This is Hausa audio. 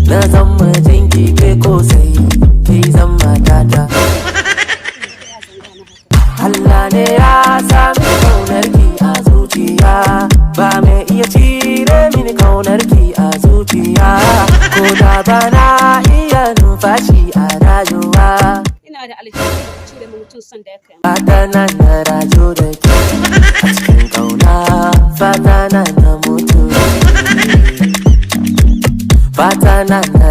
na zan mijinki ke ko sai ki zan matata. Allah ne ya sami kaunarki a zuciya, ba mai iya cire mini kaunarki a zuciya, ko da ba na iya numfashi a rayuwa. Ina da aljihu cire mutum son da ya kai. Fata na na rajo da ke a cikin kauna, fata na na mutu, fata na na